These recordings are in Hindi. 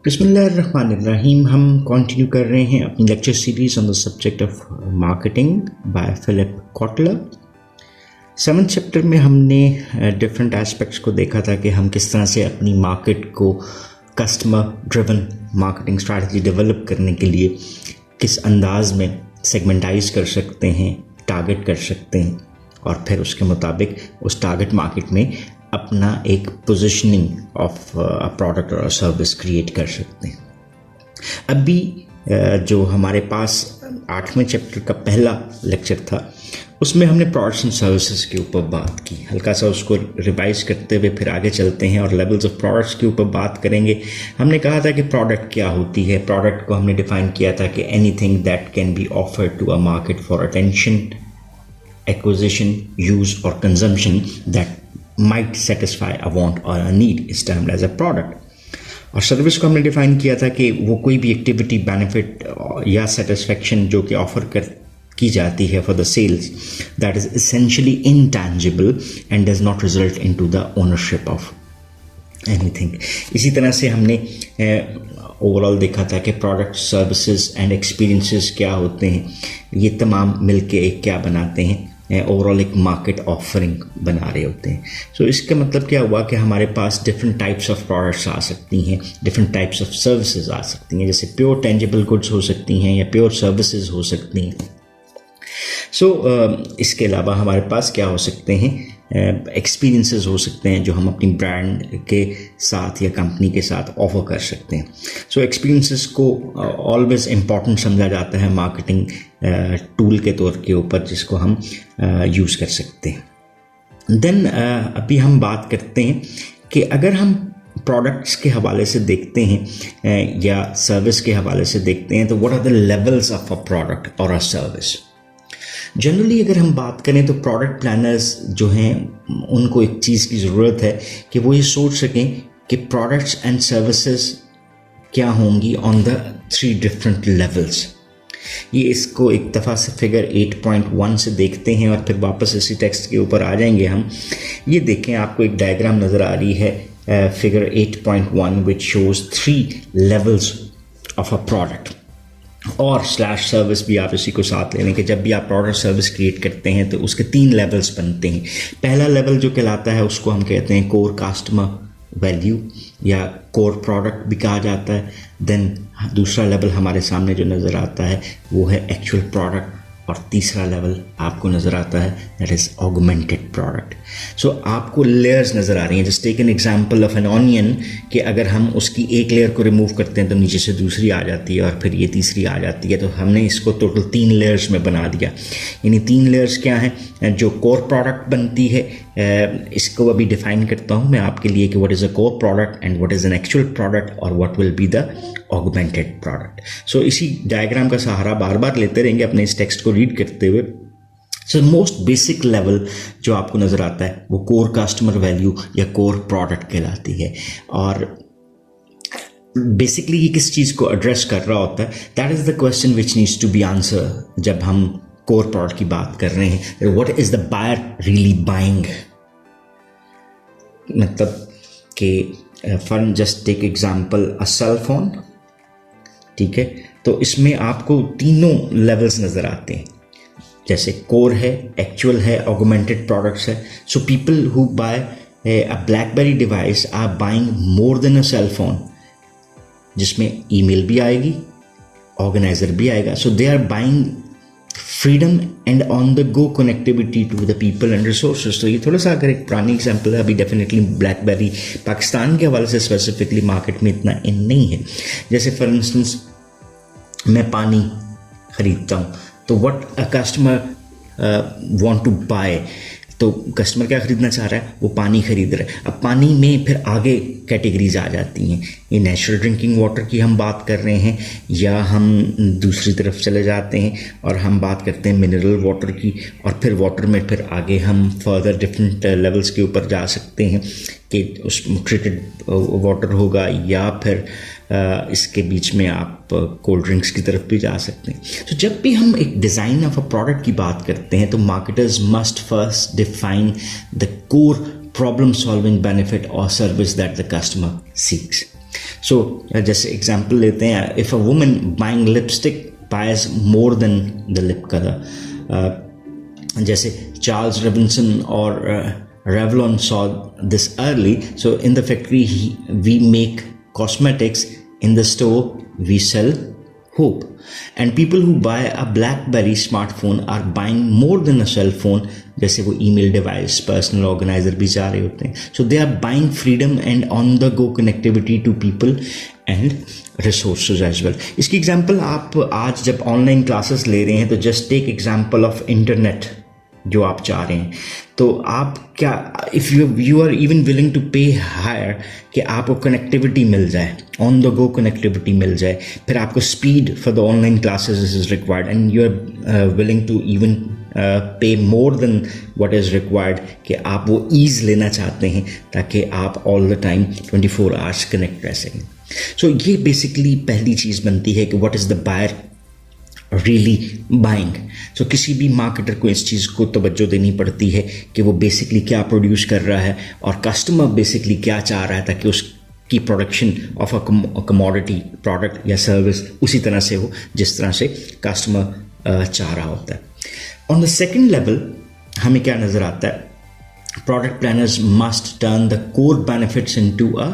बिस्मिल्लाहिर्रहमानिर्रहीम। हम कंटिन्यू कर रहे हैं अपनी lecture series on the subject of marketing by Philip Kotler. 7th chapter में हमने डिफरेंट एस्पेक्ट्स को देखा था कि हम किस तरह से अपनी मार्केट को customer driven marketing strategy develop करने के लिए किस अंदाज में सेगमेंटाइज कर सकते हैं, टारगेट कर सकते हैं और फिर उसके मुताबिक उस टारगेट मार्केट में अपना एक पोजीशनिंग ऑफ अ प्रोडक्ट और सर्विस क्रिएट कर सकते हैं। अभी जो हमारे पास 8वें चैप्टर का पहला लेक्चर था उसमें हमने प्रोडक्ट्स एंड सर्विसेज के ऊपर बात की। हल्का सा उसको रिवाइज करते हुए फिर आगे चलते हैं और लेवल्स ऑफ प्रोडक्ट्स के ऊपर बात करेंगे। हमने कहा था कि प्रोडक्ट क्या होती है। प्रोडक्ट को हमने डिफाइन किया था कि anything that can be offered to a market for attention, acquisition, use और consumption that might satisfy a want or a need is termed as a product। और सर्विस को हमने डिफाइन किया था कि वो कोई भी एक्टिविटी, बेनिफिट या सेटिस्फेक्शन जो कि ऑफर की जाती है for the sales that is essentially intangible and does not result into the ownership of anything. इसी तरह से हमने ओवरऑल देखा था कि प्रोडक्ट, सर्विसेज एंड एक्सपीरियंसेस क्या होते हैं, ये तमाम मिलके एक क्या बनाते हैं, ओवरऑल एक मार्केट ऑफरिंग बना रहे होते हैं। सो इसका मतलब क्या हुआ कि हमारे पास डिफरेंट टाइप्स ऑफ प्रोडक्ट्स आ सकती हैं, डिफरेंट टाइप्स ऑफ सर्विसेज आ सकती हैं, जैसे प्योर टेंजिबल गुड्स हो सकती हैं या प्योर सर्विसेज हो सकती हैं। इसके अलावा हमारे पास क्या हो सकते हैं, एक्सपीरियंसेस हो सकते हैं जो हम अपनी ब्रांड के साथ या कंपनी के साथ ऑफर कर सकते हैं। एक्सपीरियंसेस को ऑलवेज इम्पॉर्टेंट समझा जाता है मार्केटिंग टूल के तौर के ऊपर, जिसको हम यूज़ कर सकते हैं। देन अभी हम बात करते हैं कि अगर हम प्रोडक्ट्स के हवाले से देखते हैं या सर्विस के हवाले से देखते हैं तो what are the levels of a product और अ सर्विस। जनरली अगर हम बात करें तो प्रोडक्ट प्लानर्स जो हैं उनको एक चीज़ की ज़रूरत है कि वो ये सोच सकें कि प्रोडक्ट्स एंड सर्विसेज क्या होंगी ऑन द 3 डिफरेंट लेवल्स। ये इसको एक दफ़ा से फिगर 8.1 से देखते हैं और फिर वापस इसी टेक्स्ट के ऊपर आ जाएंगे हम। ये देखें, आपको एक डायग्राम नज़र आ रही है figure 8.1 which shows 3 levels of a product और स्लैश सर्विस भी आप इसी को साथ ले लें कि जब भी आप प्रोडक्ट सर्विस क्रिएट करते हैं तो उसके 3 लेवल्स बनते हैं। पहला लेवल जो कहलाता है उसको हम कहते हैं कोर कस्टमर वैल्यू या कोर प्रोडक्ट भी कहा जाता है। देन दूसरा लेवल हमारे सामने जो नज़र आता है वो है एक्चुअल प्रोडक्ट और तीसरा लेवल आपको नज़र आता है दैट इज़ ऑगमेंटेड प्रोडक्ट। आपको लेयर्स नज़र आ रही हैं। Just take an example of an onion कि अगर हम उसकी एक लेयर को रिमूव करते हैं तो नीचे से दूसरी आ जाती है और फिर ये तीसरी आ जाती है। तो हमने इसको टोटल 3 लेयर्स में बना दिया। यानी 3 लेयर्स क्या हैं, जो कोर प्रोडक्ट बनती है, इसको अभी डिफाइन करता हूँ मैं आपके लिए कि what is a core product and what is an actual product और what will be the augmented product. इसी डायग्राम का सहारा बार बार लेते रहेंगे अपने इस टेक्स्ट को रीड करते हुए। मोस्ट बेसिक लेवल जो आपको नज़र आता है वो कोर कस्टमर वैल्यू या कोर प्रोडक्ट कहलाती है। और बेसिकली ये किस चीज़ को एड्रेस कर रहा होता है, that is the question which needs to be answer जब हम कोर प्रोडक्ट की बात कर रहे हैं। What is the buyer really buying, मतलब कि for just take example a cell phone, ठीक है। तो इसमें आपको तीनों लेवल्स नज़र आते हैं, जैसे कोर है, एक्चुअल है, ऑगमेंटेड प्रोडक्ट्स है। People who buy a BlackBerry device are buying more than a cell phone, जिसमें ईमेल भी आएगी, ऑर्गेनाइजर भी आएगा। They are buying freedom and on the go connectivity to the people and resources. तो ये थोड़ा सा अगर एक पुरानी एग्जांपल है, अभी डेफिनेटली ब्लैकबेरी पाकिस्तान के हवाले से स्पेसिफिकली मार्केट में इतना इन नहीं है। जैसे फॉर इंस्टेंस मैं पानी खरीदता हूँ तो what a customer want to buy, तो कस्टमर क्या खरीदना चाह रहा है, वो पानी खरीद रहा है। अब पानी में फिर आगे कैटेगरीज आ जाती हैं। ये नेचुरल ड्रिंकिंग वाटर की हम बात कर रहे हैं या हम दूसरी तरफ चले जाते हैं और हम बात करते हैं मिनरल वाटर की, और फिर वाटर में फिर आगे हम फर्दर डिफरेंट लेवल्स के ऊपर जा सकते हैं कि उस ट्रीटेड वाटर होगा या फिर इसके बीच में आप कोल्ड ड्रिंक्स की तरफ भी जा सकते हैं। जब भी हम एक डिज़ाइन ऑफ अ प्रोडक्ट की बात करते हैं तो marketers must first define the core problem solving benefit और service that the customer seeks. So जैसे एग्जांपल लेते हैं, if a woman buying lipstick buys more than the lip colour, जैसे चार्ल्स रॉबिन्सन और Revlon saw this early. So in the factory we make cosmetics, in the store we sell hope. And people who buy a BlackBerry smartphone are buying more than a cell phone. जैसे वो email device, personal organizer भी जा रहे होते हैं. So they are buying freedom and on the go connectivity to people and resources as well. इसकी example आप आज जब online classes ले रहे हैं तो just take example of internet जो आप चाह रहे हैं. तो आप क्या, if you are even willing to pay higher कि आपको कनेक्टिविटी मिल जाए, ऑन द गो कनेक्टिविटी मिल जाए, फिर आपको speed for the online classes is required and you are willing to even pay more than what is required कि आप वो ईज़ लेना चाहते हैं ताकि आप all the time 24 hours connect रह सकें. सो ये बेसिकली पहली चीज़ बनती है कि what is the buyer really buying. So किसी भी मार्केटर को इस चीज़ को तवज्जो देनी पड़ती है कि वो बेसिकली क्या प्रोड्यूस कर रहा है और कस्टमर बेसिकली क्या चाह रहा है ताकि उसकी production of a commodity product या सर्विस उसी तरह से हो जिस तरह से कस्टमर चाह रहा होता है. ऑन द सेकेंड लेवल हमें क्या नज़र आता है, product planners must turn the core benefits into a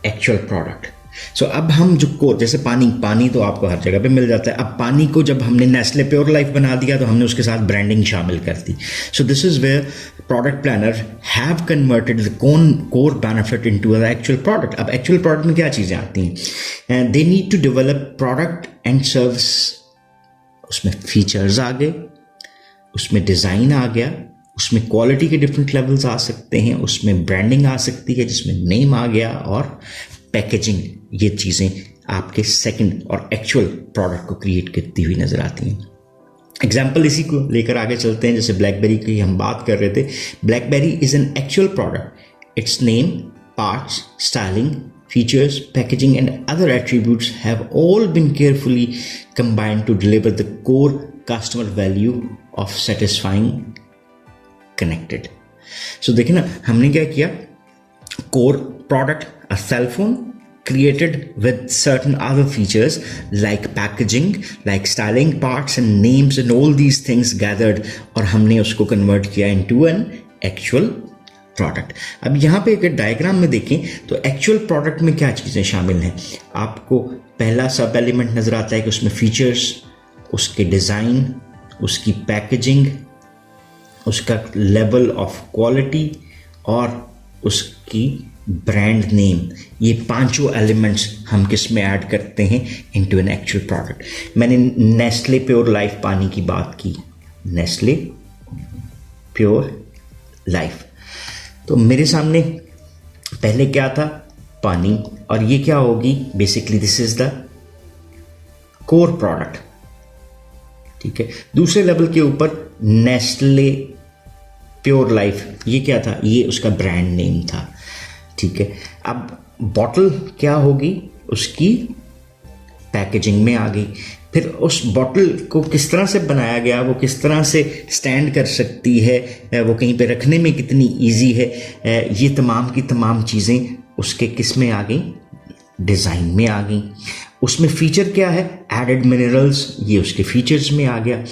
actual product. So अब हम जो कोर, जैसे पानी तो आपको हर जगह पे मिल जाता है. अब पानी को जब हमने नेस्ले प्योर लाइफ बना दिया तो हमने उसके साथ ब्रांडिंग शामिल कर दी. So this is where product planner have converted the core benefit into the actual product. अब एक्चुअल प्रोडक्ट में क्या चीज़ें आती हैं, they need to develop product and service. उसमें फीचर्स आ गए, उसमें डिज़ाइन आ गया, उसमें क्वालिटी के डिफरेंट लेवल्स आ सकते हैं, उसमें ब्रांडिंग आ सकती है जिसमें नेम आ गया, और पैकेजिंग. ये चीज़ें आपके सेकंड और एक्चुअल प्रोडक्ट को क्रिएट करती हुई नज़र आती हैं. एग्जाम्पल इसी को लेकर आगे चलते हैं. जैसे ब्लैकबेरी की हम बात कर रहे थे, blackberry is an actual product. It's name, parts, styling, features, packaging and other attributes have all been carefully combined to deliver the core customer value of satisfying connected. So देखिए ना, हमने क्या किया, core product, a cell phone created with certain other features like packaging, like styling, parts and names and all these things gathered, और हमने उसको convert किया into an actual प्रोडक्ट. अब यहाँ पे अगर डायग्राम में देखें तो एक्चुअल प्रोडक्ट में क्या चीज़ें शामिल हैं. आपको पहला सब एलिमेंट नज़र आता है कि उसमें फीचर्स, उसके डिज़ाइन, उसकी पैकेजिंग, उसका लेवल ऑफ क्वालिटी और उसकी ब्रांड नेम. ये पांचों एलिमेंट्स हम किस में ऐड करते हैं, इनटू एन एक्चुअल प्रोडक्ट. मैंने नेस्ले प्योर लाइफ पानी की बात की, नेस्ले प्योर लाइफ. तो मेरे सामने पहले क्या था, पानी, और ये क्या होगी, basically this is the core product. ठीक है. दूसरे लेवल के ऊपर नेस्ले प्योर लाइफ, ये क्या था, ये उसका ब्रांड नेम था. ठीक है. अब बॉटल क्या होगी, उसकी पैकेजिंग में आ गई. फिर उस बॉटल को किस तरह से बनाया गया, वो किस तरह से स्टैंड कर सकती है, वो कहीं पे रखने में कितनी इजी है, ये तमाम की तमाम चीज़ें उसके किस में आ गई, डिज़ाइन में आ गई. उसमें फ़ीचर क्या है, एडेड मिनरल्स, ये उसके फीचर्स में आ गया.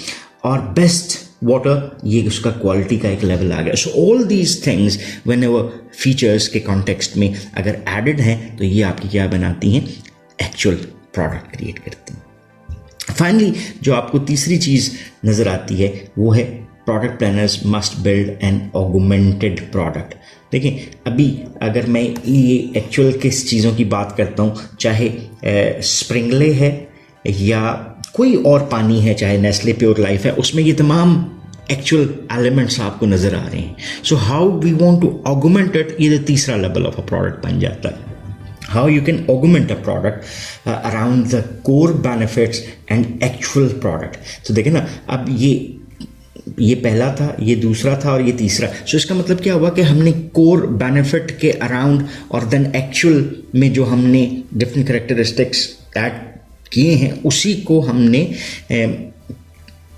और बेस्ट वाटर, ये उसका क्वालिटी का एक लेवल आ गया. So all these things when ever features के कॉन्टेक्स्ट में अगर एडेड हैं तो ये आपकी क्या बनाती हैं, एक्चुअल प्रोडक्ट क्रिएट करती हैं. फाइनली जो आपको तीसरी चीज़ नज़र आती है वो है product planners must build an augmented product. देखिए, अभी अगर मैं ये एक्चुअल किस चीज़ों की बात करता हूँ, चाहे स्प्रिंगले है या कोई और पानी है, चाहे नेस्ले प्योर लाइफ है, उसमें ये तमाम एक्चुअल एलिमेंट्स आपको नज़र आ रहे हैं. So how we want to augment it, ये तीसरा लेवल ऑफ अ प्रोडक्ट बन जाता है. How you can augment a product around the core benefits and actual product. So देखिए ना, अब ये पहला था, ये दूसरा था और ये तीसरा. So इसका मतलब क्या हुआ कि हमने कोर बेनिफिट के अराउंड और देन एक्चुअल में जो हमने डिफरेंट करेक्टरिस्टिक्स ऐड किए हैं उसी को हमने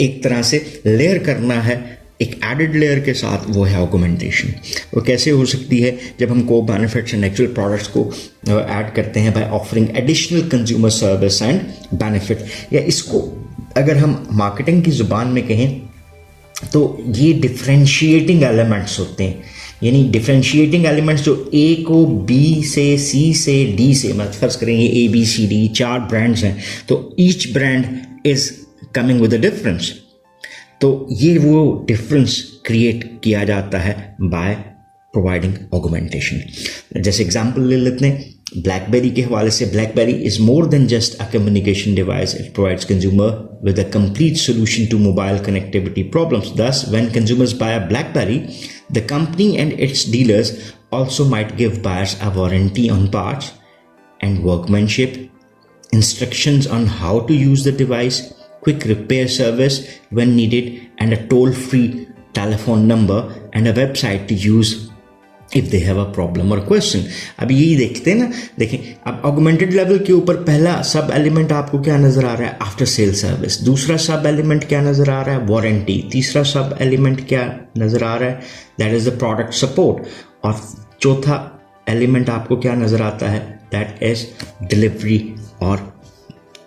एक तरह से लेयर करना है एक एडेड लेयर के साथ वो है ऑगमेंटेशन। वो कैसे हो सकती है? जब हम को बेनिफिट्स एंड एक्चुअल प्रोडक्ट्स को ऐड करते हैं by offering additional consumer service and benefit, या इसको अगर हम मार्केटिंग की ज़ुबान में कहें तो ये डिफरेंशिएटिंग एलिमेंट्स होते हैं। यानी डिफरेंशिएटिंग एलिमेंट्स जो ए को बी से, सी से, डी से, मतलब फर्ज करें ये ABCD 4 ब्रांड्स हैं, तो each brand is coming with a difference. तो ये वो डिफरेंस क्रिएट किया जाता है बाय प्रोवाइडिंग ऑगमेंटेशन। जैसे एग्जांपल ले लेते हैं ब्लैकबेरी के हवाले से। Blackberry is more than just a communication device, it provides consumer with a complete solution to mobile connectivity problems. Thus, when consumers buy a BlackBerry, the company and its dealers also might give buyers a warranty on parts and workmanship, instructions on how to use the device, quick repair service when needed, and a toll-free telephone number and a website to use if they have a problem or question. अब यही देखते हैं ना, देखें अब ऑगमेंटेड लेवल के ऊपर पहला सब एलिमेंट आपको क्या नजर आ रहा है? After sale service. दूसरा सब एलिमेंट क्या नजर आ रहा है? वारंटी। तीसरा सब एलिमेंट क्या नजर आ रहा है? That is the product support. और चौथा एलिमेंट आपको क्या नजर आता है? दैट इज डिलीवरी और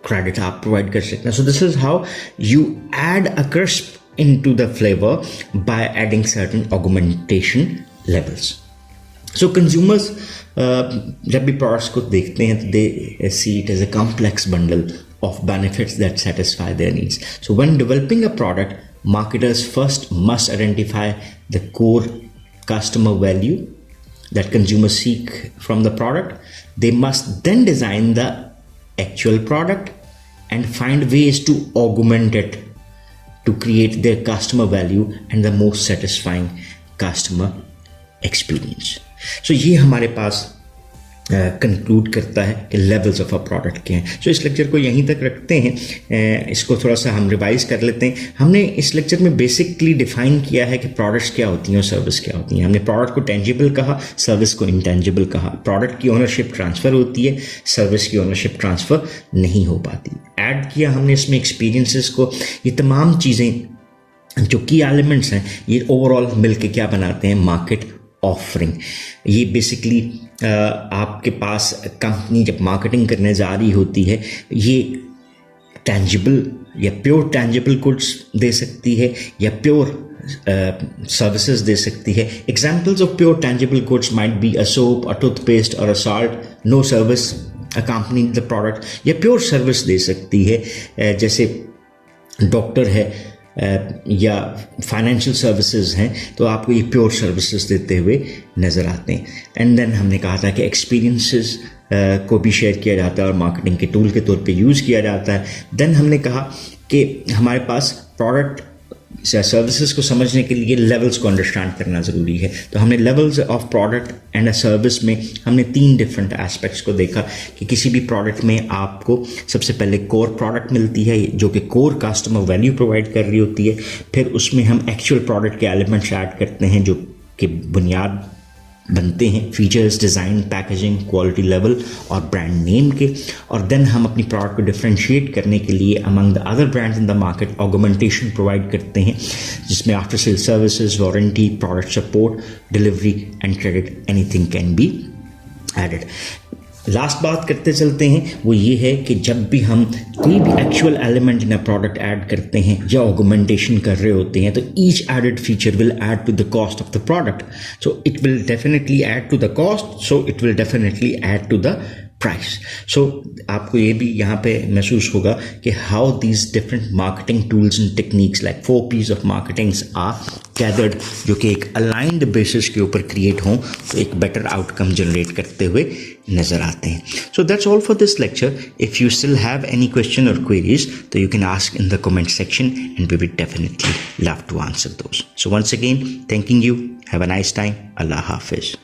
क्रेडिट आप प्रोवाइड कर सकते हैं। So this is how you add a crisp into the flavour by adding certain augmentation levels. So consumers जब भी प्रोडक्ट्स को देखते हैं तो they see it as a complex bundle of benefits that satisfy their needs. So when developing a product, marketers first must identify the core customer value that consumers seek from the product. They must then design the actual product and find ways to augment it to create their customer value and the most satisfying customer experience. So ये हमारे पास कंक्लूड करता है कि लेवल्स ऑफ अ प्रोडक्ट के हैं। सो इस लेक्चर को यहीं तक रखते हैं। इसको थोड़ा सा हम रिवाइज कर लेते हैं। हमने इस लेक्चर में बेसिकली डिफाइन किया है कि प्रोडक्ट्स क्या होती हैं और सर्विस क्या होती हैं। हमने प्रोडक्ट को टेंजिबल कहा, सर्विस को इंटेंजिबल कहा। प्रोडक्ट की ओनरशिप ट्रांसफ़र होती है, सर्विस की ओनरशिप ट्रांसफ़र नहीं हो पाती। ऐड किया हमने इसमें एक्सपीरियंसेस को। ये तमाम चीज़ें जो की एलिमेंट्स हैं ये ओवरऑल मिलके क्या बनाते हैं? Market offering. ये बेसिकली आपके पास कंपनी जब मार्केटिंग करने जा रही होती है, ये टेंजिबल या प्योर टेंजिबल गुड्स दे सकती है या प्योर सर्विसेज दे सकती है। Examples of pure tangible goods might be a soap, a toothpaste और a salt, no service accompany the product. या प्योर सर्विस दे सकती है, जैसे डॉक्टर है या फाइनेंशियल सर्विसेज हैं, तो आपको ये प्योर सर्विसेज देते हुए नज़र आते हैं। एंड देन हमने कहा था कि एक्सपीरियंसेस को भी शेयर किया जाता है और मार्केटिंग के टूल के तौर पे यूज़ किया जाता है। देन हमने कहा कि हमारे पास प्रोडक्ट सर्विसेज को समझने के लिए लेवल्स को अंडरस्टैंड करना ज़रूरी है। तो हमने levels of product and a service में हमने 3 डिफरेंट एस्पेक्ट्स को देखा कि किसी भी प्रोडक्ट में आपको सबसे पहले कोर प्रोडक्ट मिलती है जो कि कोर कस्टमर वैल्यू प्रोवाइड कर रही होती है। फिर उसमें हम एक्चुअल प्रोडक्ट के एलिमेंट्स ऐड करते हैं जो कि बुनियाद बनते हैं features, design, packaging, quality level और ब्रांड नेम के। और देन हम अपनी प्रोडक्ट को डिफरेंशिएट करने के लिए among the other brands in the market augmentation provide करते हैं, जिसमें after sale services, warranty, product support, delivery and credit, anything can be added. Last बात करते चलते हैं वो ये है कि जब भी हम कोई भी actual element in a product add करते हैं या ऑगमेंटेशन कर रहे होते हैं तो each added feature will add to the cost of the product. So it will definitely add to the cost, so it will definitely add to the price. So आपको ये भी यहाँ पे महसूस होगा कि how these different marketing tools and techniques like 4 P's of marketings are gathered, जो कि एक अलाइंड बेसिस के ऊपर क्रिएट हों तो एक बेटर आउटकम जनरेट करते हुए नज़र आते हैं। So that's all for this lecture. If you still have any question और क्वेरीज तो you can ask in the comment section and we will definitely love to answer those. So once again thanking you, have a nice time, अल्लाह हाफिज़।